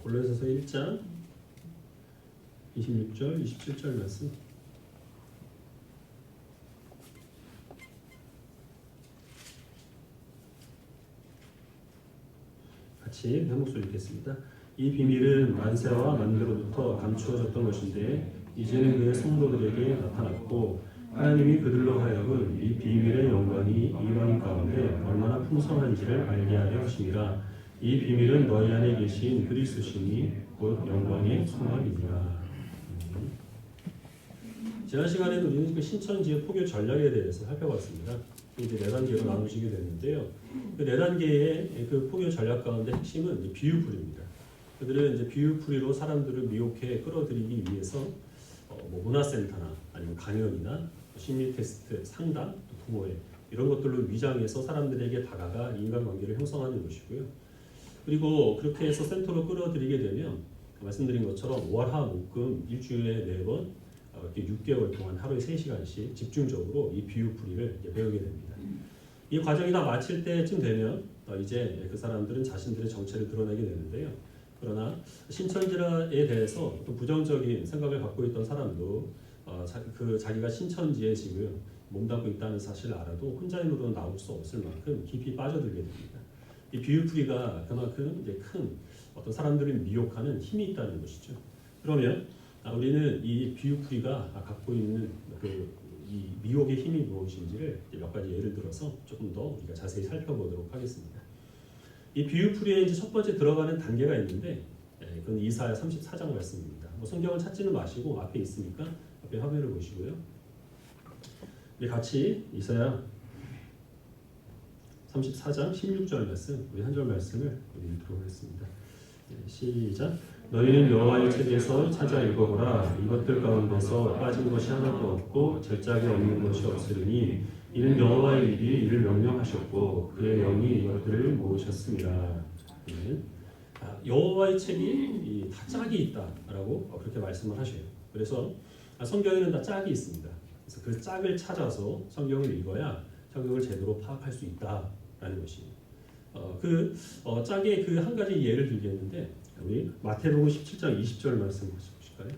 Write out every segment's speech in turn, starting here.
골로새서 1장 26절, 27절 말씀. 같이 한 목소리 읽겠습니다. 이 비밀은 만세와 만대로부터 감추어졌던 것인데 이제는 그의 성도들에게 나타났고 하나님이 그들로 하여금 이 비밀의 영광이 이방 가운데 얼마나 풍성한지를 알게 하려 하심이라. 이 비밀은 너희 안에 계신 그리스도시니 곧 영광의 소망이니라. 지난 시간에는 우리는 그 신천지의 포교 전략에 대해서 살펴봤습니다. 이제 4단계로 나누시게 됐는데요. 그 4단계의 그 포교 전략 가운데 핵심은 비유풀이입니다. 그들은 이제 비유풀이로 사람들을 미혹해 끌어들이기 위해서 뭐 문화센터나 아니면 강연이나 심리 테스트, 상담, 부모회 이런 것들로 위장해서 사람들에게 다가가 인간관계를 형성하는 것이고요. 그리고 그렇게 해서 센터로 끌어들이게 되면 말씀드린 것처럼 월, 화, 목, 금 일주일에 4번 이렇게 6개월 동안 하루에 3시간씩 집중적으로 이 비유풀이를 배우게 됩니다. 이 과정이 다 마칠 때쯤 되면 이제 그 사람들은 자신들의 정체를 드러내게 되는데요. 그러나 신천지에 대해서 또 부정적인 생각을 갖고 있던 사람도 자기가 신천지에 지금 몸담고 있다는 사실을 알아도 혼자 힘으로 나올 수 없을 만큼 깊이 빠져들게 됩니다. 이 비유풀이가 그만큼 이제 큰 어떤 사람들을 미혹하는 힘이 있다는 것이죠. 그러면 우리는 이 비유풀이가 갖고 있는 이 미혹의 힘이 무엇인지를 몇 가지 예를 들어서 조금 더 우리가 자세히 살펴보도록 하겠습니다. 이 비유풀이에 이제 첫 번째 들어가는 단계가 있는데, 그건 이사야 34장 말씀입니다. 뭐 성경을 찾지는 마시고 앞에 있으니까 앞에 화면을 보시고요. 우리 같이 이사야 34장 16절 말씀, 우리 한 절 말씀을 우리 읽도록 하겠습니다. 시작. 너희는 여호와의 책에서 찾아 읽어보라. 이것들 가운데서 빠진 것이 하나도 없고 절짝이 없는 것이 없으리니 이는 여호와의 입이 이를 명령하셨고 그의 영이 이것들을 모으셨습니다. 여호와의 책이 다 짝이 있다라고 그렇게 말씀을 하셔요. 그래서 성경에는 다 짝이 있습니다. 그래서 그 짝을 찾아서 성경을 읽어야 성경을 제대로 파악할 수 있다라는 것입니다. 짝의 그 한 가지 예를 들겠는데, 우리 마태복음 17장 20절 말씀 보실까요?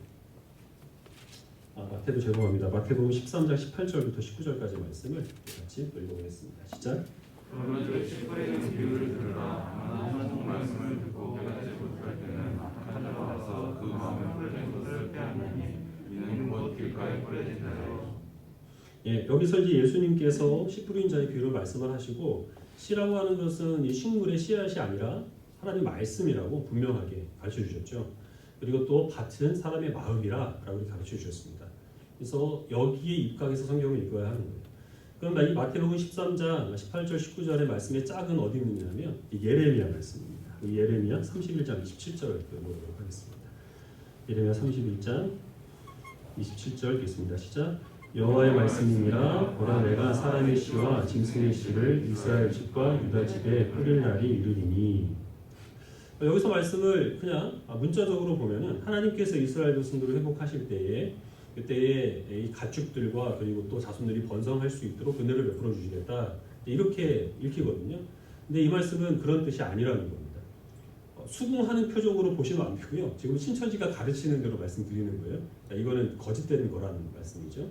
마태도 죄송합니다. 마태복음 13장 18절부터 19절까지 말씀을 같이 읽어보겠습니다. 시작. 그러므로 찌푸리는 비유를 들으라. 하나님 말씀을 듣고 깨닫지 못할 때는 악한 자가 와서 그 마음에 뿌려진 것을 빼앗느니 이는 곧 길가에 뿌려진 자요. 여기서 이제 예수님께서 씨 뿌린 자의 비유를 말씀을 하시고, 씨라고 하는 것은 이 식물의 씨앗이 아니라 하나님 말씀이라고 분명하게 가르쳐 주셨죠. 그리고 또 밭은 사람의 마음이라고 가르쳐 주셨습니다. 그래서 여기에 입각해서 성경을 읽어야 하는 거예요. 그럼 이 마태복음 13장 18절 19절의 말씀의 짝은 어디 있느냐면 예레미야 말씀입니다. 예레미야 31장 27절을 보도록 하겠습니다. 예레미야 31장 27절 읽겠습니다. 시작. 여호와의 말씀이니라. 보라, 내가 사람의 씨와 짐승의 씨를 이스라엘 집과 유다 집에 뿌릴 날이 이르리니. 여기서 말씀을 그냥 문자적으로 보면은 하나님께서 이스라엘 백성들을 회복하실 때에 그때에 이 가축들과 그리고 또 자손들이 번성할 수 있도록 은혜를 베풀어 주시겠다, 이렇게 읽히거든요. 근데 이 말씀은 그런 뜻이 아니라는 겁니다. 수긍하는 표정으로 보시면 안 되고요. 지금 신천지가 가르치는 대로 말씀드리는 거예요. 이거는 거짓되는 거라는 말씀이죠.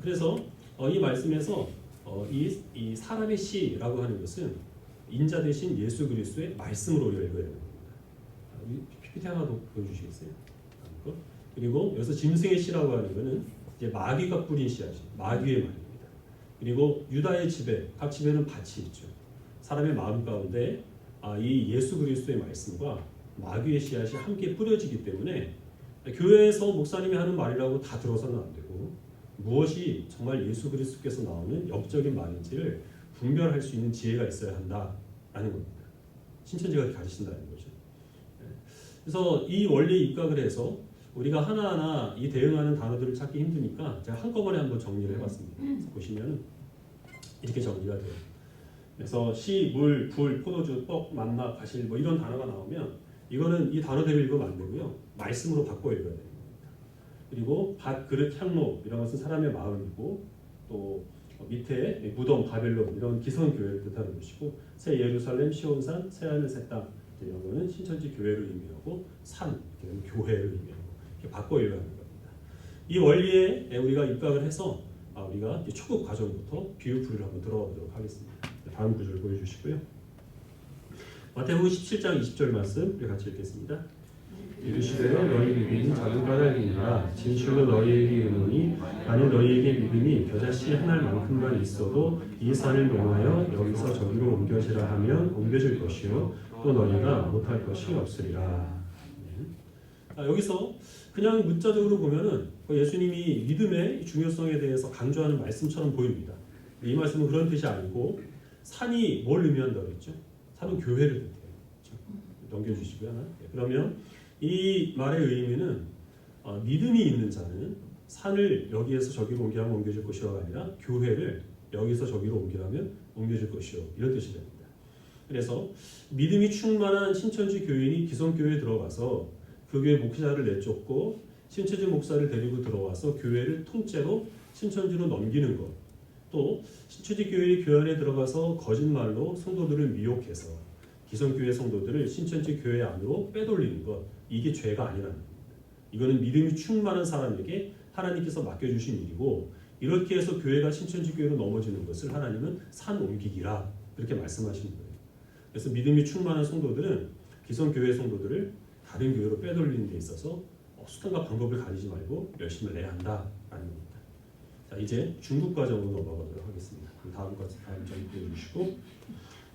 그래서 이 말씀에서 이 사람의 씨라고 하는 것은 인자 대신 예수 그리스도의 말씀으로 우리가 읽어야 되는 겁니다. PPT 하나 더 보여주시겠어요? 그리고 여기서 짐승의 씨라고 하는 것은 이제 마귀가 뿌린 씨앗이 마귀의 말입니다. 그리고 유다의 집에, 각 집에는 밭이 있죠. 사람의 마음 가운데 이 예수 그리스도의 말씀과 마귀의 씨앗이 함께 뿌려지기 때문에 교회에서 목사님이 하는 말이라고 다 들어서는 안 되고, 무엇이 정말 예수 그리스도께서 나오는 영적인 말인지를 분별할 수 있는 지혜가 있어야 한다라는 겁니다. 신천지가 가르친다는 거죠. 그래서 이 원리에 입각을 해서 우리가 하나하나 이 대응하는 단어들을 찾기 힘드니까 제가 한꺼번에 한번 정리를 해봤습니다. 보시면 이렇게 정리가 돼요. 그래서 씨, 물, 불, 포도주, 떡, 만나, 과실 뭐 이런 단어가 나오면 이거는 이 단어대로 읽으면 안 되고요. 말씀으로 바꿔 읽어야 되는 겁니다. 그리고 밭, 그릇, 향로 이런 것은 사람의 마음이고, 또 밑에 무덤, 바벨론 이런 기성교회를 뜻하는 것이고, 새 예루살렘, 시온산, 새하늘, 새 땅 이런 거는 신천지 교회를 의미하고 산 이렇게 교회를 의미하고 이렇게 바꿔 이해하는 겁니다. 이 원리에 우리가 입각을 해서 우리가 초급 과정부터 비유풀이를 한번 들어가 보도록 하겠습니다. 다음 구절 보여주시고요. 마태복음 17장 20절 말씀 우리 같이 읽겠습니다. 이르시되 너희 믿음이 작은 까닭이니라 진실로 너희에게 이르노니 만일 너희에게 믿음이 겨자씨 한 알만큼만 있어도 이 산을 명하여 여기서 저기로 옮겨지라 하면 옮겨질 것이요 또 너희가 못할 것이 없으리라. 여기서 그냥 문자적으로 보면은 예수님이 믿음의 중요성에 대해서 강조하는 말씀처럼 보입니다. 이 말씀은 그런 뜻이 아니고 산이 뭘 의미한다고 했죠? 산은 교회를 뜻해요. 넘겨주시고요. 그러면 이 말의 의미는 믿음이 있는 자는 산을 여기에서 저기로 옮기라면 옮겨질 것이가 아니라 교회를 여기서 저기로 옮기라면 옮겨질 것이요 이런 뜻이 됩니다. 그래서 믿음이 충만한 신천지 교인이 기성교회에 들어가서 그 교회 목사를 내쫓고 신천지 목사를 데리고 들어와서 교회를 통째로 신천지로 넘기는 것, 또 신천지 교회의 교회 들어가서 거짓말로 성도들을 미혹해서 기성교회 성도들을 신천지 교회 안으로 빼돌리는 것, 이게 죄가 아니라는 겁니다. 이거는 믿음이 충만한 사람에게 하나님께서 맡겨주신 일이고 이렇게 해서 교회가 신천지 교회로 넘어지는 것을 하나님은 산 옮기기라 이렇게 말씀하시는 거예요. 그래서 믿음이 충만한 성도들은 기성교회 성도들을 다른 교회로 빼돌리는 데 있어서 수단과 방법을 가리지 말고 열심히 내야 한다라는 겁니다. 자, 이제 중국 과정으로 넘어가도록 하겠습니다. 다음 점 보여주시고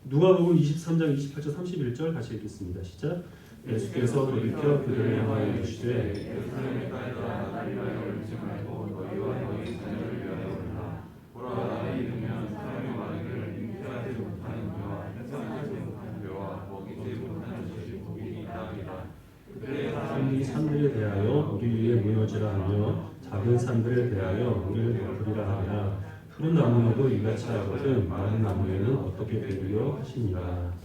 누가복음 23장 28절 31절 같이 읽겠습니다. 시작. 예수께서 돌이켜 그들을 향하여 이르시되 예루살렘에 가이다 갈릴라에 오르지 말고 너희와 너희 자녀를 위하여 오르라. 보라 나에 이르면 사람의 말을 잉태하지 못하는 뼈와 생산하지 못하는 뼈와 먹이지 못하는 것이 복이 있다니라. 그들의 큰 산들에 대하여 우리 위에 무너지라 하며 작은 산들에 대하여 우리를 덮으리라 하리라. 푸른 나무에도 이같이 하거든 마른 나무에는 어떻게 되리요 하시니라.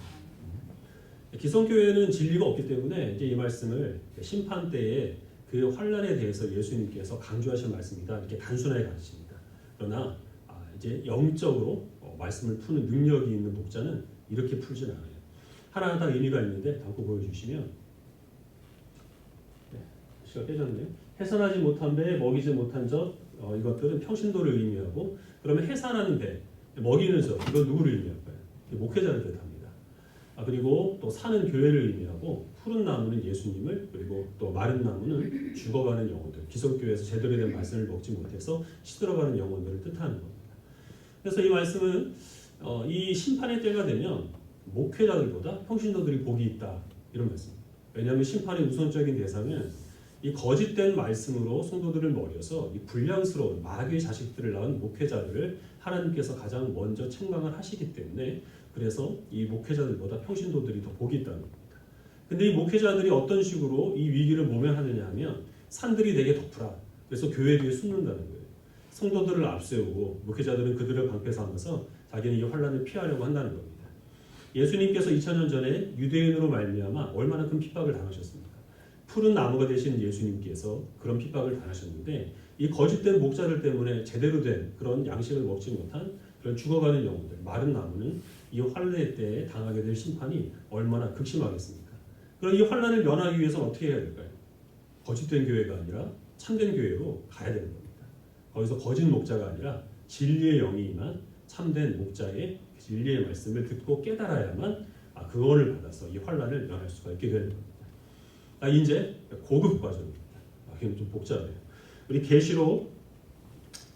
기성교회는 진리가 없기 때문에 이제 이 말씀을 심판 때에 그 환난에 대해서 예수님께서 강조하신 말씀이다 이렇게 단순하게 가르칩니다. 그러나 이제 영적으로 말씀을 푸는 능력이 있는 목자는 이렇게 풀진 않아요. 하나하나 다 의미가 있는데 담고 보여주시면 시가 깨졌네요. 해산하지 못한 배, 먹이지 못한 젖 이것들은 평신도를 의미하고 그러면 해산하는 배, 먹이는 젖 이건 누구를 의미할까요? 목회자를 뜻합니다. 그리고 또 사는 교회를 의미하고 푸른 나무는 예수님을 그리고 또 마른 나무는 죽어가는 영혼들 기성교회에서 제대로 된 말씀을 먹지 못해서 시들어가는 영혼들을 뜻하는 겁니다. 그래서 이 말씀은 이 심판의 때가 되면 목회자들보다 평신도들이 복이 있다 이런 말씀입니다. 왜냐하면 심판의 우선적인 대상은 이 거짓된 말씀으로 성도들을 먹여서 이 불량스러운 마귀의 자식들을 낳은 목회자들을 하나님께서 가장 먼저 책망을 하시기 때문에 그래서 이 목회자들보다 평신도들이 더 복이 있다는 겁니다. 근데 이 목회자들이 어떤 식으로 이 위기를 모면하느냐 하면 산들이 내게 덮으라. 그래서 교회 뒤에 숨는다는 거예요. 성도들을 앞세우고 목회자들은 그들을 방패 삼아서 자기는 이 환난을 피하려고 한다는 겁니다. 예수님께서 2000년 전에 유대인으로 말미암아 얼마나 큰 핍박을 당하셨습니까? 푸른 나무가 되신 예수님께서 그런 핍박을 당하셨는데 이 거짓된 목자들 때문에 제대로 된 그런 양식을 먹지 못한 그런 죽어가는 영혼들 마른 나무는 이 환난의 때에 당하게 될 심판이 얼마나 극심하겠습니까? 그럼 이 환난을 면하기 위해서는 어떻게 해야 될까요? 거짓된 교회가 아니라 참된 교회로 가야 되는 겁니다. 거기서 거짓 목자가 아니라 진리의 영이 임한 참된 목자의 진리의 말씀을 듣고 깨달아야만 그거를 받아서 이 환난을 면할 수가 있게 되는 겁니다. 이제 고급 과정입니다. 이건 좀 복잡해요. 우리 계시록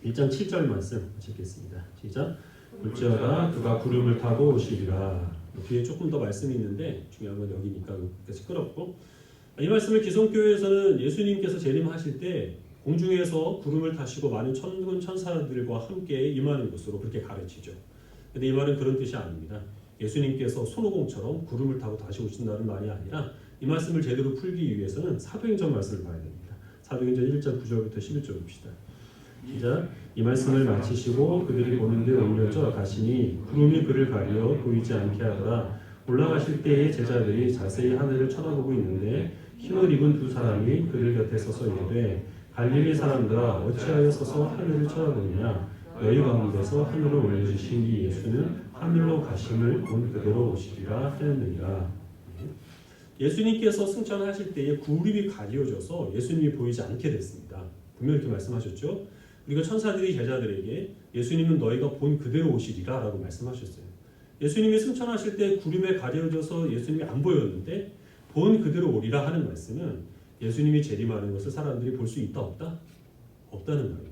1장 7절 말씀 읽겠습니다. 시작. 볼지어다 그가 구름을 타고 오시리라. 뒤에 조금 더 말씀이 있는데 중요한 건 여기니까 시끄럽고 이 말씀을 기성교회에서는 예수님께서 재림하실 때 공중에서 구름을 타시고 많은 천군 천사들과 함께 임하는 것으로 그렇게 가르치죠. 근데 이 말은 그런 뜻이 아닙니다. 예수님께서 손오공처럼 구름을 타고 다시 오신다는 말이 아니라 이 말씀을 제대로 풀기 위해서는 사도행전 말씀을 봐야 됩니다. 사도행전 1장 9절부터 11절 봅시다. 시작. 이 말씀을 마치시고 그들이 보는 데 올려져 가시니 구름이 그를 가리어 보이지 않게 하더라. 올라가실 때에 제자들이 자세히 하늘을 쳐다보고 있는데 흰옷 입은 두 사람이 그들 곁에 서서 이르되 갈릴리 사람들아 어찌하여 서서 하늘을 쳐다보느냐 너희 가운데서 하늘을 올려주신 이 예수는 하늘로 가심을 본 그대로 오시리라 하였느니라. 예수님께서 승천하실 때에 구름이 가려져서 예수님이 보이지 않게 됐습니다. 분명히 이렇게 말씀하셨죠. 그리고 천사들이 제자들에게 예수님은 너희가 본 그대로 오시리라 라고 말씀하셨어요. 예수님이 승천하실 때 구름에 가려져서 예수님이 안 보였는데 본 그대로 오리라 하는 말씀은 예수님이 재림하는 것을 사람들이 볼 수 있다 없다? 없다는 말이에요.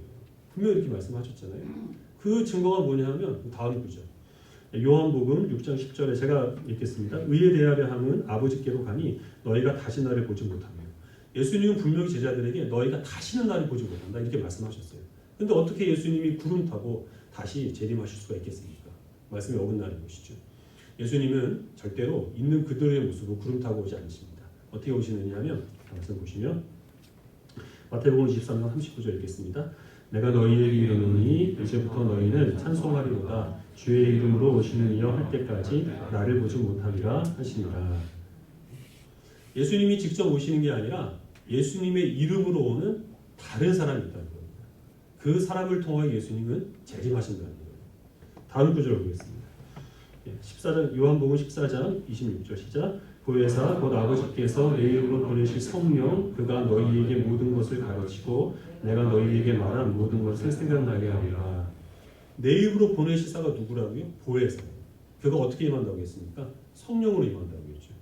분명히 이렇게 말씀하셨잖아요. 그 증거가 뭐냐 하면 다음 구절. 요한복음 6장 10절에 제가 읽겠습니다. 의에 대하려 함은 아버지께로 가니 너희가 다시 나를 보지 못하며. 예수님은 분명히 제자들에게 너희가 다시는 나를 보지 못한다 이렇게 말씀하셨어요. 근데 어떻게 예수님이 구름 타고 다시 재림하실 수가 있겠습니까? 말씀이 어긋나는 것이죠. 예수님은 절대로 있는 그대로의 모습으로 구름 타고 오지 않으십니다. 어떻게 오시느냐 하면 말씀 보시면 마태복음 23장 39절 읽겠습니다. 내가 너희에게 이르노니 이제부터 너희는 찬송하리로다 주의 이름으로 오시는 이여 할 때까지 나를 보지 못하리라 하시니라. 예수님이 직접 오시는 게 아니라 예수님의 이름으로 오는 다른 사람이 있다는 겁니다. 그 사람을 통하여 예수님은 재림하신다는 거예요. 다음 구절을 보겠습니다. 14장 요한복음 14장 26절 시작. 보혜사 곧 아버지께서 내 이름으로 보내실 성령 그가 너희에게 모든 것을 가르치고 내가 너희에게 말한 모든 것을 생각나게 하리라. 내 입으로 보내실 사가 누구라고요? 보혜사예요. 그가 어떻게 임한다고 했습니까? 성령으로 임한다고 했죠.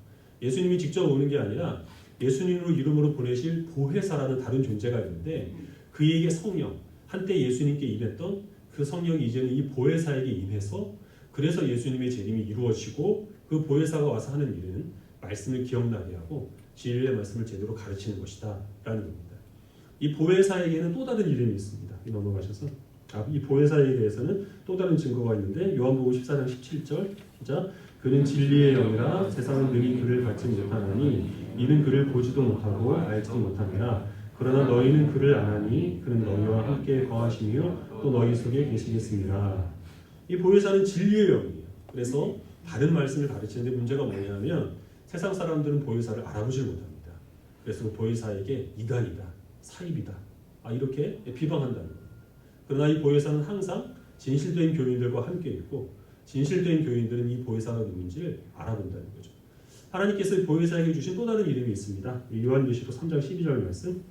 예수님이 직접 오는 게 아니라 예수님으로 이름으로 보내실 보혜사라는 다른 존재가 있는데 그에게 성령, 한때 예수님께 임했던 그 성령이 이제는 이 보혜사에게 임해서 그래서 예수님의 재림이 이루어지고 그 보혜사가 와서 하는 일은 말씀을 기억나게 하고 진리의 말씀을 제대로 가르치는 것이다 라는 겁니다. 이 보혜사에게는 또 다른 이름이 있습니다. 넘어가셔서 이 보혜사에 대해서는 또 다른 증거가 있는데 요한복음 14장 17절 자 그는 진리의 영이라 세상은 능히 그를 받지 못하나니 이는 그를 보지도 못하고 알지도 못하니라. 그러나 너희는 그를 아나니 그는 너희와 함께 거하시며 또 너희 속에 계시겠습니다. 이 보혜사는 진리의 영이에요. 그래서 다른 말씀을 가르치는데 문제가 뭐냐면 세상 사람들은 보혜사를 알아보질 못합니다. 그래서 보혜사에게 이단이다, 사입이다 이렇게 비방한다는 거예요. 그러나 이 보혜사는 항상 진실된 교인들과 함께 있고 진실된 교인들은 이 보혜사가 누군지를 알아본다는 거죠. 하나님께서 보혜사에게 주신 또 다른 이름이 있습니다. 요한계시록 3장 12절 말씀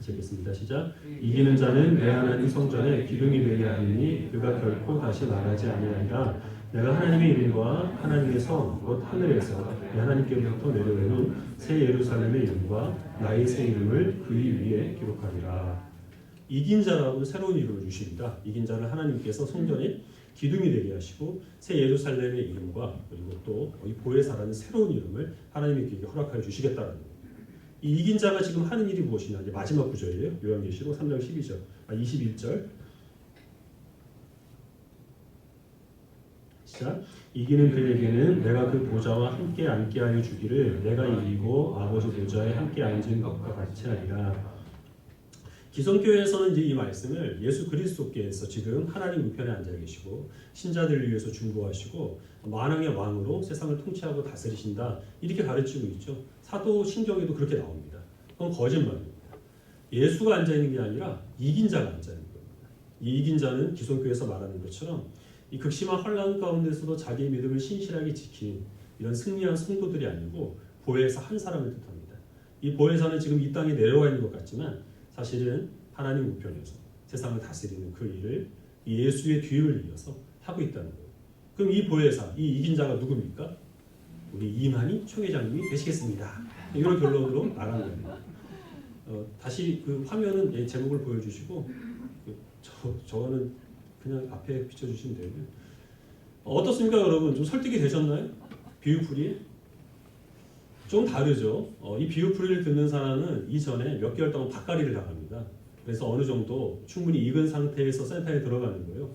읽겠습니다. 시작. 이기는 자는 내 하나님 성전에 기둥이 되게 하리니 그가 결코 다시 말하지 아니하리라. 내가 하나님의 이름과 하나님의 성 곧 하늘에서 내 하나님께로부터 내려오는 새 예루살렘의 이름과 나의 새 이름을 그 위에 기록하리라. 이긴 자라고 새로운 이름을 주십니다. 이긴 자를 하나님께서 성전에 기둥이 되게 하시고 새 예루살렘의 이름과 그리고 또 이 보혜사라는 새로운 이름을 하나님이 그에게 허락하여 주시겠다라는 거예요. 이 이긴 자가 지금 하는 일이 무엇이냐? 이제 마지막 구절이에요. 요한계시록 3장 21절. 시작. 이기는 그에게는 내가 그 보좌와 함께 앉게 하여 주기를 내가 이기고 아버지 보좌에 함께 앉은 것과 같이 하리라. 기성교회에서는 이제 이 말씀을 예수 그리스도께서 지금 하나님 우편에 앉아 계시고 신자들을 위해서 중보하시고 만왕의 왕으로 세상을 통치하고 다스리신다 이렇게 가르치고 있죠. 사도 신경에도 그렇게 나옵니다. 그건 거짓말입니다. 예수가 앉아 있는 게 아니라 이긴 자가 앉아 있는 겁니다. 이 이긴 자는 기성교회에서 말하는 것처럼 이 극심한 환란 가운데서도 자기의 믿음을 신실하게 지킨 이런 승리한 성도들이 아니고 보혜사 한 사람을 뜻합니다. 이 보혜사는 지금 이 땅에 내려와 있는 것 같지만 사실은 하나님 우편에서 세상을 다스리는 그 일을 예수의 뒤를 이어서 하고 있다는 거예요. 그럼 이 보혜사, 이 이긴 자가 누굽니까? 우리 이만희 총회장님이 되시겠습니다. 이런 결론으로 나간 겁니다. 다시 그 화면은 제목을 보여주시고 저거는 그냥 앞에 비춰주시면 되고요. 어떻습니까 여러분? 좀 설득이 되셨나요? 비유풀이? 좀 다르죠. 이 비유풀이를 듣는 사람은 이전에 몇 개월 동안 닭가리를 당합니다. 그래서 어느 정도 충분히 익은 상태에서 센터에 들어가는 거예요.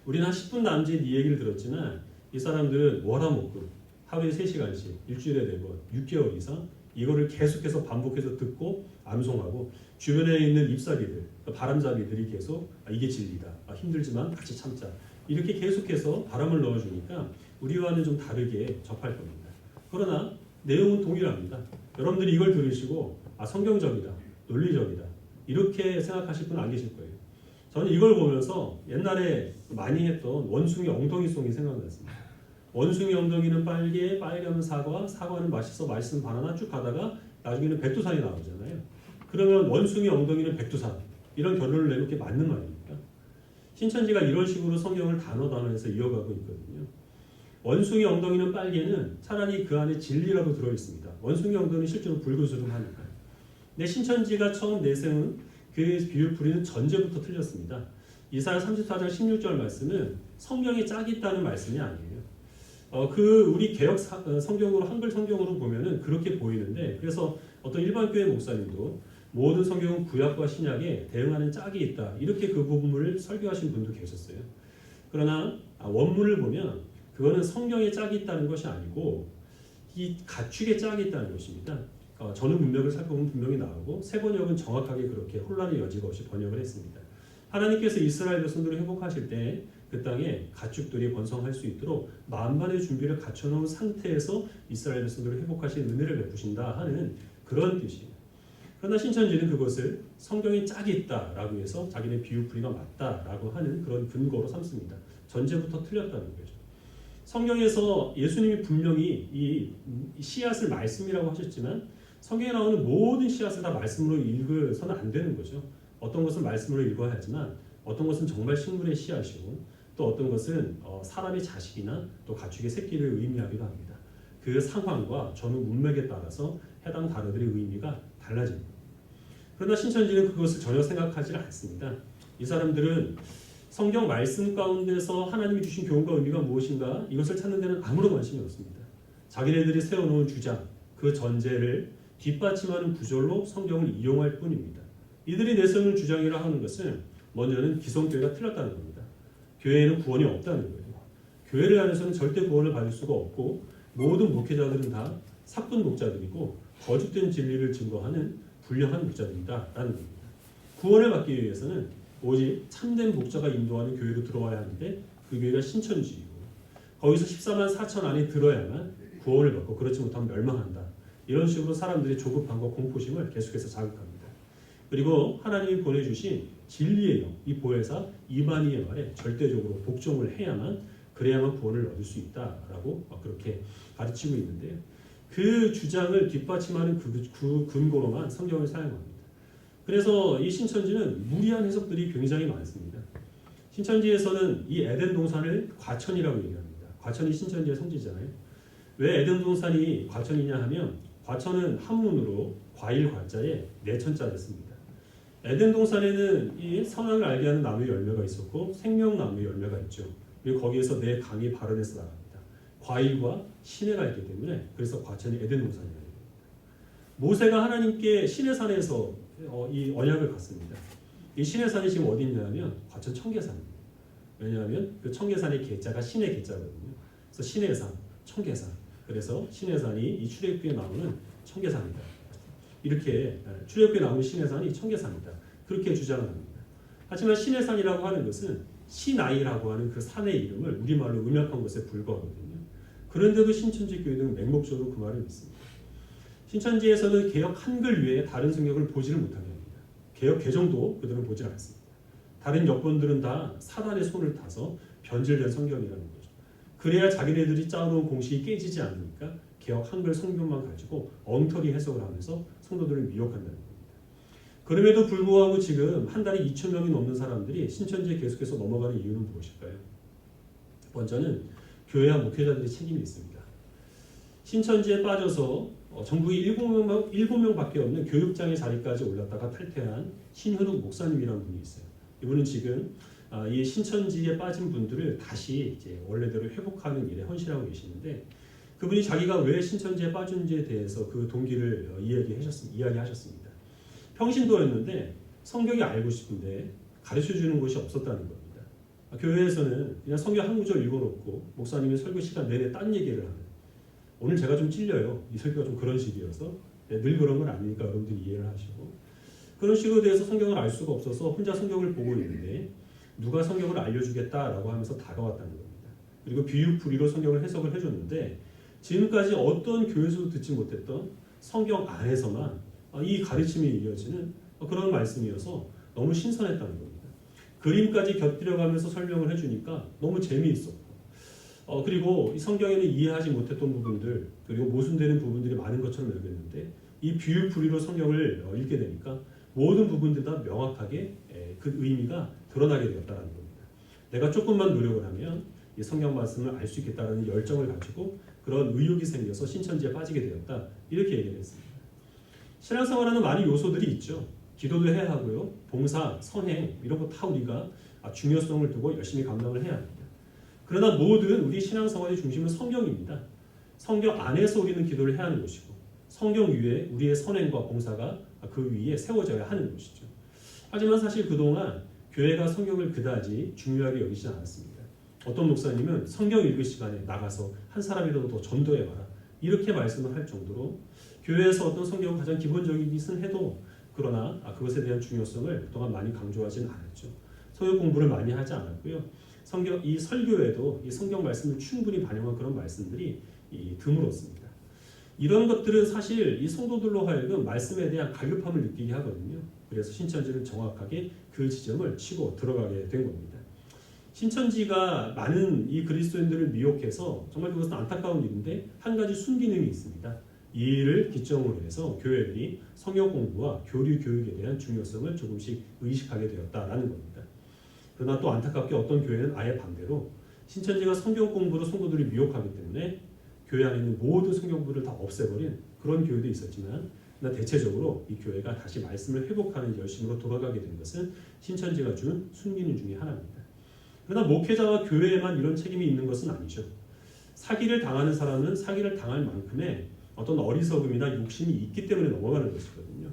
우리는 한 10분 남짓 이 얘기를 들었지만 이 사람들은 월화목금 하루에 3시간씩 일주일에 4번 6개월 이상 이거를 계속해서 반복해서 듣고 암송하고 주변에 있는 잎사귀들 바람잡이들이 계속 이게 진리다 힘들지만 같이 참자 이렇게 계속해서 바람을 넣어주니까 우리와는 좀 다르게 접할 겁니다. 그러나 내용은 동일합니다. 여러분들이 이걸 들으시고 성경적이다 논리적이다 이렇게 생각하실 분은 안 계실 거예요. 저는 이걸 보면서 옛날에 많이 했던 원숭이 엉덩이송이 생각났습니다. 원숭이 엉덩이는 빨개, 빨개면 사과, 사과는 맛있어, 맛있으면 바나나 쭉 가다가 나중에는 백두산이 나오잖아요. 그러면 원숭이 엉덩이는 백두산 이런 결론을 내놓는 게 맞는 말입니까? 신천지가 이런 식으로 성경을 단어해서 이어가고 있거든요. 원숭이 엉덩이는 빨개는 차라리 그 안에 진리라도 들어있습니다. 원숭이 엉덩이는 실제로 불그스름하니까요. 근데 신천지가 처음 내세운 그 비유풀이는 전제부터 틀렸습니다. 이사야 34장 16절 말씀은 성경에 짝이 있다는 말씀이 아니에요. 우리 개혁 성경으로 한글 성경으로 보면은 그렇게 보이는데 그래서 어떤 일반 교회 목사님도 모든 성경은 구약과 신약에 대응하는 짝이 있다 이렇게 그 부분을 설교하신 분도 계셨어요. 그러나 원문을 보면 그거는 성경에 짝이 있다는 것이 아니고 이 가축에 짝이 있다는 것입니다. 저는 문맥을 살펴보면 분명히 나오고 세 번역은 정확하게 그렇게 혼란의 여지가 없이 번역을 했습니다. 하나님께서 이스라엘 백성들을 회복하실 때 그 땅에 가축들이 번성할 수 있도록 만반의 준비를 갖춰놓은 상태에서 이스라엘 백성들을 회복하실 은혜를 베푸신다 하는 그런 뜻이에요. 그러나 신천지는 그것을 성경에 짝이 있다라고 해서 자기네 비유풀이가 맞다라고 하는 그런 근거로 삼습니다. 전제부터 틀렸다는 거죠. 성경에서 예수님이 분명히 이 씨앗을 말씀이라고 하셨지만 성경에 나오는 모든 씨앗을 다 말씀으로 읽어서는 안 되는 거죠. 어떤 것은 말씀으로 읽어야 하지만 어떤 것은 정말 식물의 씨앗이고 또 어떤 것은 사람의 자식이나 또 가축의 새끼를 의미하기도 합니다. 그 상황과 전후 문맥에 따라서 해당 단어들의 의미가 달라집니다. 그러나 신천지는 그것을 전혀 생각하지 않습니다. 이 사람들은 성경 말씀 가운데서 하나님이 주신 교훈과 의미가 무엇인가 이것을 찾는 데는 아무런 관심이 없습니다. 자기네들이 세워놓은 주장, 그 전제를 뒷받침하는 구절로 성경을 이용할 뿐입니다. 이들이 내세우는 주장이라 하는 것은 먼저는 기성교회가 틀렸다는 겁니다. 교회에는 구원이 없다는 거예요. 교회를 안에서는 절대 구원을 받을 수가 없고 모든 목회자들은 다 사건 목자들이고 거짓된 진리를 증거하는 불량한 목자들이다라는 겁니다. 구원을 받기 위해서는 오직 참된 목자가 인도하는 교회로 들어와야 하는데 그 교회가 신천지이고 거기서 14만 4천 안에 들어야만 구원을 받고 그렇지 못하면 멸망한다. 이런 식으로 사람들의 조급함과 공포심을 계속해서 자극합니다. 그리고 하나님이 보내주신 진리의 영, 이 보혜사 이만희의 말에 절대적으로 복종을 해야만 그래야만 구원을 얻을 수 있다라고 그렇게 가르치고 있는데요. 그 주장을 뒷받침하는 그 근거로만 성경을 사용합니다. 그래서 이 신천지는 무리한 해석들이 굉장히 많습니다. 신천지에서는 이 에덴 동산을 과천이라고 얘기합니다. 과천이 신천지의 성지잖아요. 왜 에덴 동산이 과천이냐 하면 과천은 한문으로 과일 과자에 내천자를 씁니다. 에덴 동산에는 이 선악을 알게 하는 나무의 열매가 있었고 생명나무의 열매가 있죠. 그리고 거기에서 네 강이 발원해서 나갑니다. 과일과 시내가 있기 때문에 그래서 과천이 에덴 동산이라고 합니다. 모세가 하나님께 시내산에서 이 언약을 갖습니다. 이 시내산이 지금 어디 있냐면 과천 청계산입니다. 왜냐하면 그 청계산의 계자가 신의 계자거든요. 그래서 시내산, 청계산. 그래서 시내산이 이 출애굽기에 나오는 청계산이다. 이렇게 출애굽기에 나오는 시내산이 청계산이다. 그렇게 주장을 합니다. 하지만 시내산이라고 하는 것은 시나이라고 하는 그 산의 이름을 우리말로 음역한 것에 불과하거든요. 그런데도 신천지 교회는 맹목적으로 그 말을 믿습니다. 신천지에서는 개혁 한글 외에 다른 성경을 보지를 못하게 합니다. 개혁 개정도 그들은 보지 않습니다. 다른 역본들은 다 사단의 손을 타서 변질된 성경이라는 거죠. 그래야 자기네들이 짜놓은 공식이 깨지지 않으니까 개혁 한글 성경만 가지고 엉터리 해석을 하면서 성도들을 미혹한다는 겁니다. 그럼에도 불구하고 지금 한 달에 2,000명이 넘는 사람들이 신천지에 계속해서 넘어가는 이유는 무엇일까요? 첫 번째는 교회와 목회자들의 책임이 있습니다. 신천지에 빠져서 전국에 7명밖에 없는 교육장의 자리까지 올랐다가 탈퇴한 신현욱 목사님이라는 분이 있어요. 이분은 지금 이 신천지에 빠진 분들을 다시 이제 원래대로 회복하는 일에 헌신하고 계시는데 그분이 자기가 왜 신천지에 빠진지에 대해서 그 동기를 이야기하셨습니다. 평신도였는데 성경이 알고 싶은데 가르쳐주는 곳이 없었다는 겁니다. 교회에서는 그냥 성경 한 구절 읽어놓고 목사님이 설교 시간 내내 딴 얘기를 하는 오늘 제가 좀 찔려요. 이 설교가 좀 그런 식이어서 늘 그런 건 아니니까 여러분들이 이해를 하시고 그런 식으로 대해서 성경을 알 수가 없어서 혼자 성경을 보고 있는데 누가 성경을 알려주겠다라고 하면서 다가왔다는 겁니다. 그리고 비유풀이로 성경을 해석을 해줬는데 지금까지 어떤 교회에서도 듣지 못했던 성경 안에서만 이 가르침이 이어지는 그런 말씀이어서 너무 신선했다는 겁니다. 그림까지 곁들여가면서 설명을 해주니까 너무 재미있었고 그리고 이 성경에는 이해하지 못했던 부분들 그리고 모순되는 부분들이 많은 것처럼 여겼는데 이 비유풀이로 성경을 읽게 되니까 모든 부분들이 다 명확하게 그 의미가 드러나게 되었다는 겁니다. 내가 조금만 노력을 하면 이 성경 말씀을 알 수 있겠다는 열정을 가지고 그런 의욕이 생겨서 신천지에 빠지게 되었다. 이렇게 얘기를 했습니다. 신앙생활에는 많은 요소들이 있죠. 기도도 해야 하고요. 봉사, 선행 이런 거 다 우리가 중요성을 두고 열심히 감당을 해야 합니다. 그러나 모든 우리 신앙생활의 중심은 성경입니다. 성경 안에서 우리는 기도를 해야 하는 것이고 성경 위에 우리의 선행과 봉사가 그 위에 세워져야 하는 것이죠. 하지만 사실 그동안 교회가 성경을 그다지 중요하게 여기지 않았습니다. 어떤 목사님은 성경 읽을 시간에 나가서 한 사람이라도 더 전도해봐라 이렇게 말씀을 할 정도로 교회에서 어떤 성경은 가장 기본적인 것은 해도 그러나 그것에 대한 중요성을 그동안 많이 강조하지는 않았죠. 성경 공부를 많이 하지 않았고요. 이 설교에도 이 성경 말씀을 충분히 반영한 그런 말씀들이 드물었습니다. 이런 것들은 사실 이 성도들로 하여금 말씀에 대한 갈급함을 느끼게 하거든요. 그래서 신천지를 정확하게 그 지점을 치고 들어가게 된 겁니다. 신천지가 많은 이 그리스도인들을 미혹해서 정말 그것은 안타까운 일인데 한 가지 순기능이 있습니다. 이 일을 기점으로 해서 교회들이 성경 공부와 교류 교육에 대한 중요성을 조금씩 의식하게 되었다라는 겁니다. 그러나 또 안타깝게 어떤 교회는 아예 반대로 신천지가 성경 공부로 성도들을 미혹하기 때문에 교회 안에 있는 모든 성경 공부를 다 없애버린 그런 교회도 있었지만 대체적으로 이 교회가 다시 말씀을 회복하는 열심으로 돌아가게 된 것은 신천지가 준 순기능 중에 하나입니다. 그러나 목회자와 교회에만 이런 책임이 있는 것은 아니죠. 사기를 당하는 사람은 사기를 당할 만큼의 어떤 어리석음이나 욕심이 있기 때문에 넘어가는 것이거든요.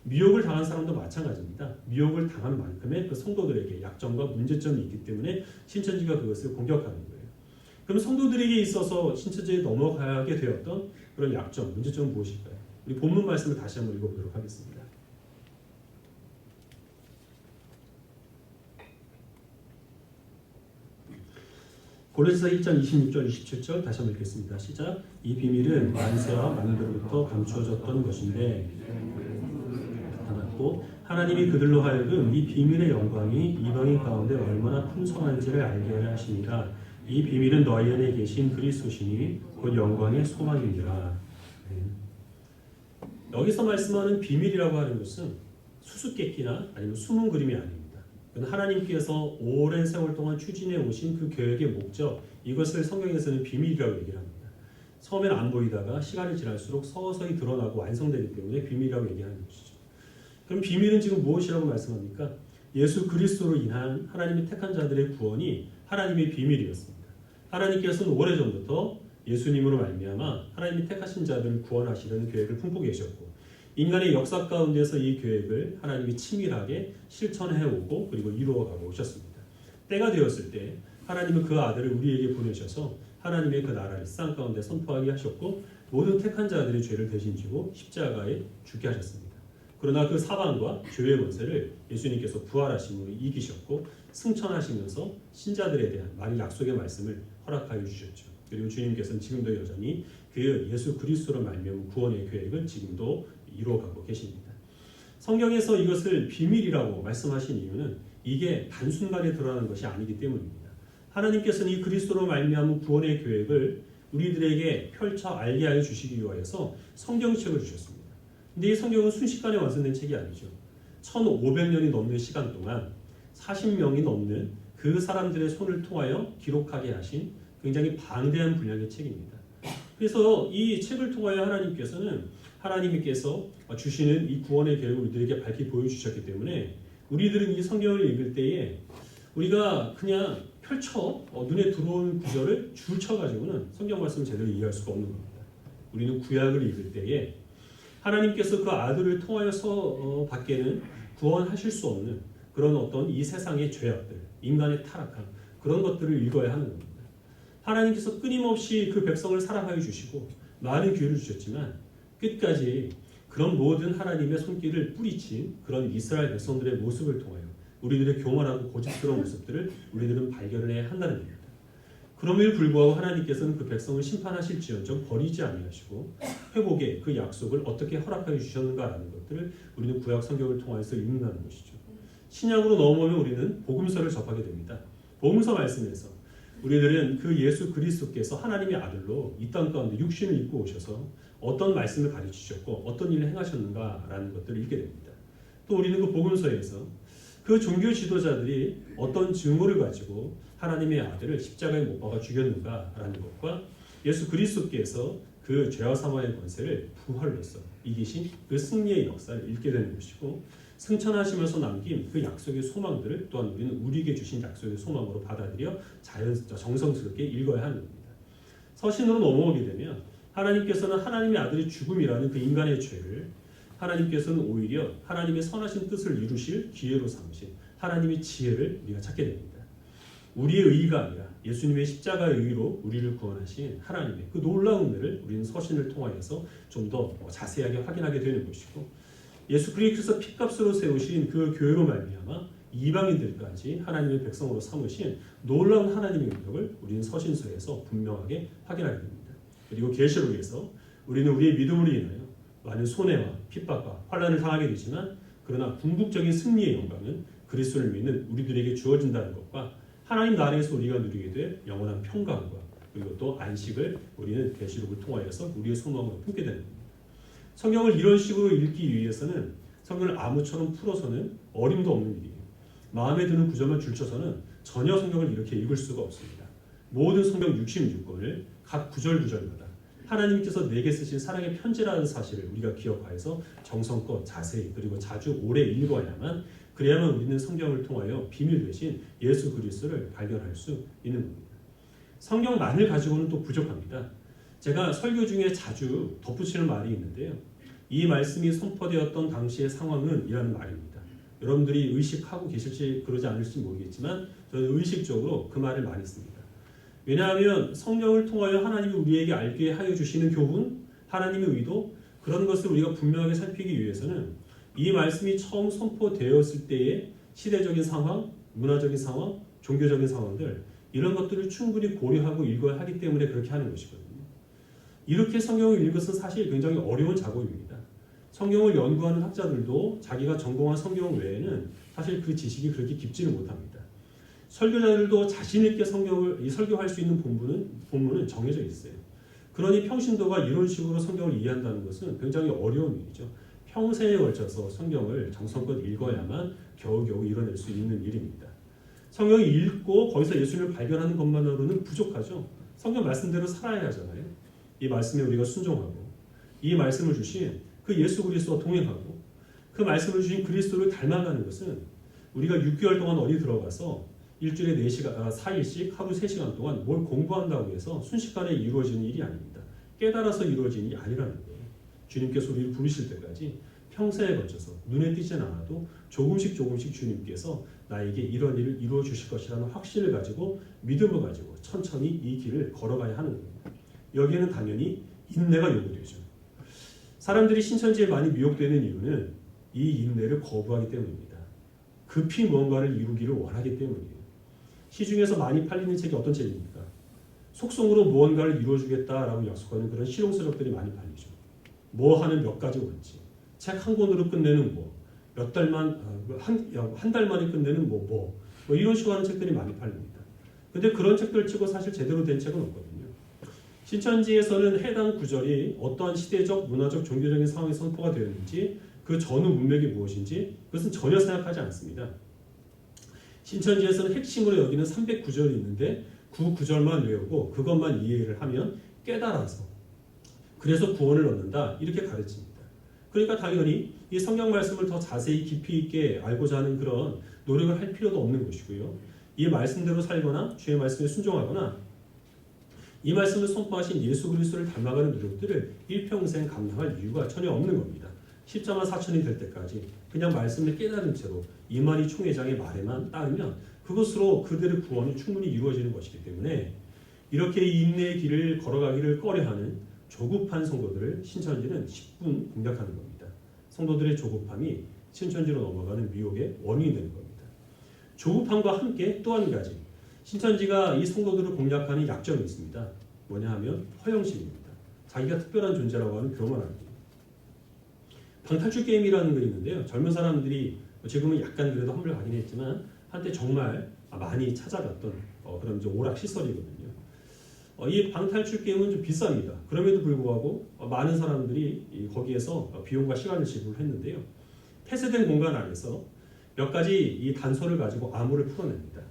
미혹을 당한 사람도 마찬가지입니다. 미혹을 당한 만큼의 그 성도들에게 약점과 문제점이 있기 때문에 신천지가 그것을 공격하는 거예요. 그럼 성도들에게 있어서 신천지에 넘어가게 되었던 그런 약점, 문제점은 무엇일까요? 우리 본문 말씀을 다시 한번 읽어보도록 하겠습니다. 골로새서 1장 26절 27절 다시 한번 읽겠습니다. 시작. 이 비밀은 만세와 만대로부터 감추어졌던 것인데 나타났고 하나님이 그들로 하여금 이 비밀의 영광이 이방인 가운데 얼마나 풍성한지를 알게 하시니라. 이 비밀은 너희 안에 계신 그리스도시니 곧 영광의 소망이니라. 여기서 말씀하는 비밀이라고 하는 것은 수수께끼나 아니면 숨은 그림이 아닙니다. 하나님께서 오랜 세월 동안 추진해 오신 그 계획의 목적, 이것을 성경에서는 비밀이라고 얘기를 합니다. 처음에는 안 보이다가 시간이 지날수록 서서히 드러나고 완성되기 때문에 비밀이라고 얘기하는 것이죠. 그럼 비밀은 지금 무엇이라고 말씀합니까? 예수 그리스도로 인한 하나님의 택한 자들의 구원이 하나님의 비밀이었습니다. 하나님께서는 오래전부터 예수님으로 말미암아 하나님이 택하신 자들을 구원하시려는 계획을 품고 계셨고 인간의 역사 가운데서 이 계획을 하나님이 치밀하게 실천해오고 그리고 이루어가고 오셨습니다. 때가 되었을 때 하나님은 그 아들을 우리에게 보내셔서 하나님의 그 나라를 땅 가운데 선포하게 하셨고 모든 택한 자들의 죄를 대신 지고 십자가에 죽게 하셨습니다. 그러나 그 사방과 죄의 권세를 예수님께서 부활하심으로 이기셨고 승천하시면서 신자들에 대한 많은 약속의 말씀을 허락하여 주셨죠. 그리고 주님께서는 지금도 여전히 그 예수 그리스도로 말미암은 구원의 계획을 지금도 이루어가고 계십니다. 성경에서 이것을 비밀이라고 말씀하신 이유는 이게 단순간에 드러나는 것이 아니기 때문입니다. 하나님께서는 이 그리스도로 말미암은 구원의 계획을 우리들에게 펼쳐 알게 하여 주시기 위하여서 성경책을 주셨습니다. 근데 이 성경은 순식간에 완성된 책이 아니죠. 1500년이 넘는 시간 동안 40명이 넘는 그 사람들의 손을 통하여 기록하게 하신 굉장히 방대한 분량의 책입니다. 그래서 이 책을 통하여 하나님께서 주시는 이 구원의 계획을 우리들에게 밝히 보여주셨기 때문에 우리들은 이 성경을 읽을 때에 우리가 그냥 펼쳐 눈에 들어오는 구절을 줄 쳐가지고는 성경 말씀을 제대로 이해할 수가 없는 겁니다. 우리는 구약을 읽을 때에 하나님께서 그 아들을 통하여서 밖에는 구원하실 수 없는 그런 어떤 이 세상의 죄악들, 인간의 타락함 그런 것들을 읽어야 하는 겁니다. 하나님께서 끊임없이 그 백성을 사랑하여 주시고 많은 기회를 주셨지만 끝까지 그런 모든 하나님의 손길을 뿌리친 그런 이스라엘 백성들의 모습을 통하여 우리들의 교만하고 고집스러운 모습들을 우리들은 발견을 해야 한다는 겁니다. 그럼에도 불구하고 하나님께서는 그 백성을 심판하실지언정 버리지 아니하시고 회복의 그 약속을 어떻게 허락하여 주셨는가라는 것들을 우리는 구약 성경을 통해서 읽는다는 것이죠. 신약으로 넘어오면 우리는 복음서를 접하게 됩니다. 복음서 말씀에서 우리들은 그 예수 그리스도께서 하나님의 아들로 이 땅 가운데 육신을 입고 오셔서 어떤 말씀을 가르치셨고 어떤 일을 행하셨는가라는 것들을 읽게 됩니다. 또 우리는 그 복음서에서 그 종교 지도자들이 어떤 증오를 가지고 하나님의 아들을 십자가에 못 박아 죽였는가라는 것과 예수 그리스도께서 그 죄와 사망의 권세를 부활로서 이기신 그 승리의 역사를 읽게 되는 것이고, 승천하시면서 남긴 그 약속의 소망들을 또한 우리는 우리에게 주신 약속의 소망으로 받아들여 정성스럽게 읽어야 하는 겁니다. 서신으로 넘어오게 되면 하나님께서는 하나님의 아들의 죽음이라는 그 인간의 죄를 하나님께서는 오히려 하나님의 선하신 뜻을 이루실 기회로 삼으신 하나님의 지혜를 우리가 찾게 됩니다. 우리의 의의가 아니라 예수님의 십자가의 의의로 우리를 구원하신 하나님의 그 놀라운 은혜를 우리는 서신을 통하여서 좀 더 자세하게 확인하게 되는 것이고, 예수 그리스도께서 핏값으로 세우신 그 교회로 말미암아 이방인들까지 하나님의 백성으로 삼으신 놀라운 하나님의 능력을 우리는 서신서에서 분명하게 확인하게 됩니다. 그리고 계시록에서 우리는 우리의 믿음으로 인하여 많은 손해와 핍박과 환난을 당하게 되지만, 그러나 궁극적인 승리의 영광은 그리스도를 믿는 우리들에게 주어진다는 것과 하나님 나라에서 우리가 누리게 될 영원한 평강과 그리고 또 안식을 우리는 계시록을 통하여서 우리의 소망으로 품게 되는 겁니다. 성경을 이런 식으로 읽기 위해서는 성경을 아무처럼 풀어서는 어림도 없는 일이에요. 마음에 드는 구절만 줄쳐서는 전혀 성경을 이렇게 읽을 수가 없습니다. 모든 성경 66권을 각 구절마다 하나님께서 내게 쓰신 사랑의 편지라는 사실을 우리가 기억하여서 정성껏 자세히 그리고 자주 오래 읽어야만, 그래야만 우리는 성경을 통하여 비밀 되신 예수 그리스도를 발견할 수 있는 겁니다. 성경만을 가지고는 또 부족합니다. 제가 설교 중에 자주 덧붙이는 말이 있는데요. 이 말씀이 선포되었던 당시의 상황은 이라는 말입니다. 여러분들이 의식하고 계실지 그러지 않을지 모르겠지만 저는 의식적으로 그 말을 많이 씁니다. 왜냐하면 성경을 통하여 하나님이 우리에게 알게 하여 주시는 교훈, 하나님의 의도, 그런 것을 우리가 분명하게 살피기 위해서는 이 말씀이 처음 선포되었을 때의 시대적인 상황, 문화적인 상황, 종교적인 상황들, 이런 것들을 충분히 고려하고 읽어야 하기 때문에 그렇게 하는 것이거든요. 이렇게 성경을 읽는 것은 사실 굉장히 어려운 작업입니다. 성경을 연구하는 학자들도 자기가 전공한 성경 외에는 사실 그 지식이 그렇게 깊지는 못합니다. 설교자들도 자신 있게 성경을 설교할 수 있는 본문은 정해져 있어요. 그러니 평신도가 이런 식으로 성경을 이해한다는 것은 굉장히 어려운 일이죠. 평생에 걸쳐서 성경을 정성껏 읽어야만 겨우겨우 이뤄낼 수 있는 일입니다. 성경을 읽고 거기서 예수님을 발견하는 것만으로는 부족하죠. 성경 말씀대로 살아야 하잖아요. 이 말씀에 우리가 순종하고 이 말씀을 주신 그 예수 그리스도와 동행하고 그 말씀을 주신 그리스도를 닮아가는 것은 우리가 6개월 동안 어디 들어가서 일주일에 4일씩 하루 3시간 동안 뭘 공부한다고 해서 순식간에 이루어지는 일이 아닙니다. 깨달아서 이루어지는 일이 아니라는 거예요. 주님께서 우리를 부르실 때까지 평생에 걸쳐서 눈에 띄진 않아도 조금씩 주님께서 나에게 이런 일을 이루어 주실 것이라는 확신을 가지고 믿음을 가지고 천천히 이 길을 걸어가야 하는 겁니다. 여기에는 당연히 인내가 요구되죠. 사람들이 신천지에 많이 미혹되는 이유는 이 인내를 거부하기 때문입니다. 급히 무언가를 이루기를 원하기 때문이에요. 시중에서 많이 팔리는 책이 어떤 책입니까? 속성으로 무언가를 이루어주겠다라고 약속하는 그런 실용서적들이 많이 팔리죠. 뭐 하는 몇 가지 원칙, 책 한 권으로 끝내는 몇 달만 한 달 만에 끝내는 뭐 이런 식으로 하는 책들이 많이 팔립니다. 근데 그런 책들 치고 사실 제대로 된 책은 없거든요. 신천지에서는 해당 구절이 어떠한 시대적, 문화적, 종교적인 상황에 선포가 되었는지, 그 전후 문맥이 무엇인지 그것은 전혀 생각하지 않습니다. 신천지에서는 핵심으로 여기는 309절이 있는데 그 구절만 외우고 그것만 이해를 하면 깨달아서 그래서 구원을 얻는다, 이렇게 가르칩니다. 그러니까 당연히 이 성경 말씀을 더 자세히 깊이 있게 알고자 하는 그런 노력을 할 필요도 없는 것이고요. 이 말씀대로 살거나 주의 말씀에 순종하거나 이 말씀을 선포하신 예수 그리스도를 닮아가는 노력들을 일평생 감당할 이유가 전혀 없는 겁니다. 십자만 4천이 될 때까지 그냥 말씀을 깨달은 채로 이만희 총회장의 말에만 따르면 그것으로 그들의 구원이 충분히 이루어지는 것이기 때문에 이렇게 인내의 길을 걸어가기를 꺼려하는 조급한 성도들을 신천지는 10분 공략하는 겁니다. 성도들의 조급함이 신천지로 넘어가는 미혹의 원인이 되는 겁니다. 조급함과 함께 또 한 가지, 신천지가 이 성도들을 공략하는 약점이 있습니다. 뭐냐 하면 허영심입니다. 자기가 특별한 존재라고 하는 교만함. 방탈출 게임이라는 게 있는데요. 젊은 사람들이 지금은 약간 그래도 한물 가긴 했지만 한때 정말 많이 찾아갔던 그런 이제 오락 시설이거든요. 이 방탈출 게임은 좀 비쌉니다. 그럼에도 불구하고 많은 사람들이 거기에서 비용과 시간을 지불했는데요. 폐쇄된 공간 안에서 몇 가지 이 단서를 가지고 암호를 풀어냅니다.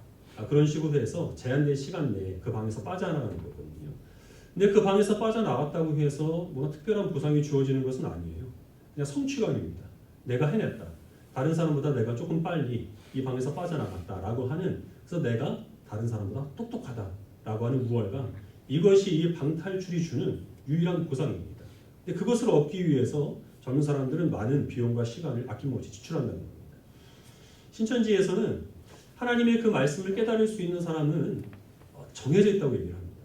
그런 식으로 해서 제한된 시간 내에 그 방에서 빠져나가는 거거든요. 근데 그 방에서 빠져나갔다고 해서 뭔가 특별한 보상이 주어지는 것은 아니에요. 그냥 성취감입니다. 내가 해냈다. 다른 사람보다 내가 조금 빨리 이 방에서 빠져나갔다라고 하는, 그래서 내가 다른 사람보다 똑똑하다라고 하는 우월감, 이것이 이 방탈출이 주는 유일한 보상입니다. 근데 그것을 얻기 위해서 젊은 사람들은 많은 비용과 시간을 아낌없이 지출한다는 겁니다. 신천지에서는 하나님의 그 말씀을 깨달을 수 있는 사람은 정해져 있다고 얘기를 합니다.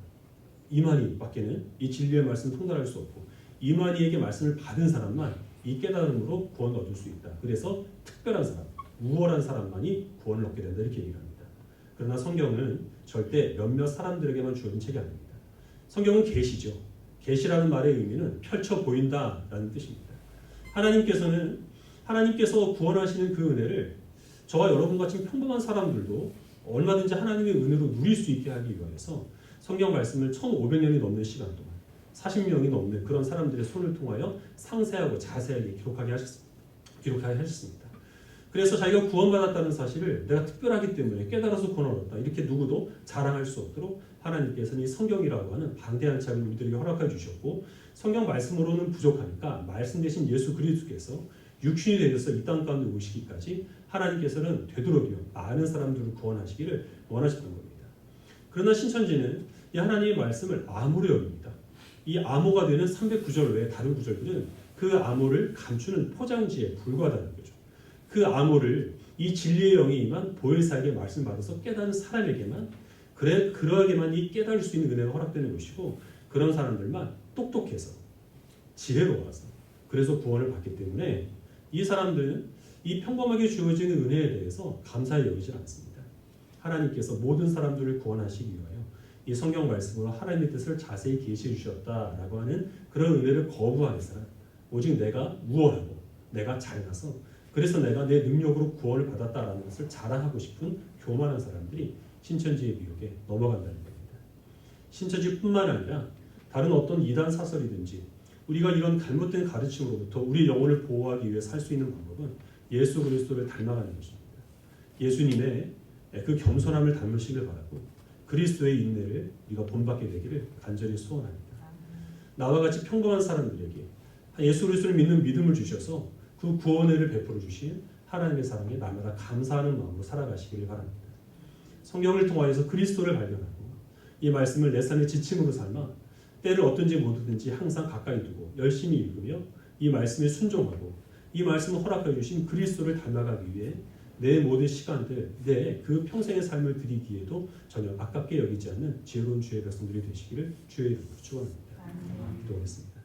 이만희밖에는 이 진리의 말씀을 통달할 수 없고, 이만희에게 말씀을 받은 사람만 이 깨달음으로 구원을 얻을 수 있다. 그래서 특별한 사람, 우월한 사람만이 구원을 얻게 된다, 이렇게 얘기를 합니다. 그러나 성경은 절대 몇몇 사람들에게만 주어진 책이 아닙니다. 성경은 계시죠. 계시라는 말의 의미는 펼쳐 보인다라는 뜻입니다. 하나님께서 구원하시는 그 은혜를 저와 여러분 같은 평범한 사람들도 얼마든지 하나님의 은혜로 누릴 수 있게 하기 위해서 성경 말씀을 1500년이 넘는 시간 동안 40명이 넘는 그런 사람들의 손을 통하여 상세하고 자세하게 기록하게 하셨습니다. 그래서 자기가 구원받았다는 사실을 내가 특별하기 때문에 깨달아서 구원을 얻었다, 이렇게 누구도 자랑할 수 없도록 하나님께서는 이 성경이라고 하는 방대한 책을 우리들에게 허락해 주셨고, 성경 말씀으로는 부족하니까 말씀 대신 예수 그리스도께서 육신이 되셔서 이 땅 가운데 오시기까지 하나님께서는 되도록이면 많은 사람들을 구원하시기를 원하셨던 겁니다. 그러나 신천지는 이 하나님의 말씀을 암호로 여깁니다. 이 암호가 되는 309절 외에 다른 구절들은 그 암호를 감추는 포장지에 불과하다는 거죠. 그 암호를 이 진리의 영이 임한 보혜사에게 말씀 받아서 깨닫는 사람에게만, 그러하게만 이 깨달을 수 있는 은혜가 허락되는 것이고, 그런 사람들만 똑똑해서 지혜로워서 그래서 구원을 받기 때문에 이 사람들은 이 평범하게 주어지는 은혜에 대해서 감사히 여기지 않습니다. 하나님께서 모든 사람들을 구원하시기 위하여 이 성경 말씀으로 하나님의 뜻을 자세히 계시해 주셨다라고 하는 그런 은혜를 거부하는 사람, 오직 내가 우월하고 내가 잘나서 그래서 내가 내 능력으로 구원을 받았다라는 것을 자랑하고 싶은 교만한 사람들이 신천지의 미혹에 넘어간다는 겁니다. 신천지뿐만 아니라 다른 어떤 이단 사설이든지 우리가 이런 잘못된 가르침으로부터 우리 영혼을 보호하기 위해 살 수 있는 방법은 예수 그리스도를 닮아가는 것입니다. 예수님의 그 겸손함을 닮으시길 바라고 그리스도의 인내를 우리가 본받게 되기를 간절히 소원합니다. 나와 같이 평범한 사람들에게 예수 그리스도를 믿는 믿음을 주셔서 그 구원을 베풀어 주신 하나님의 사랑에 날마다 감사하는 마음으로 살아가시기를 바랍니다. 성경을 통하여서 그리스도를 발견하고 이 말씀을 내 삶의 지침으로 삼아 때를 어떤지 모르든지 항상 가까이 두고 열심히 읽으며 이 말씀에 순종하고 이 말씀을 허락해 주신 그리스도를 닮아가기 위해 내 모든 시간들, 내 그 평생의 삶을 드리기에도 전혀 아깝게 여기지 않는 지혜로운 주의 백성들이 되시기를 주의 이름으로 축원합니다. 기도하겠습니다.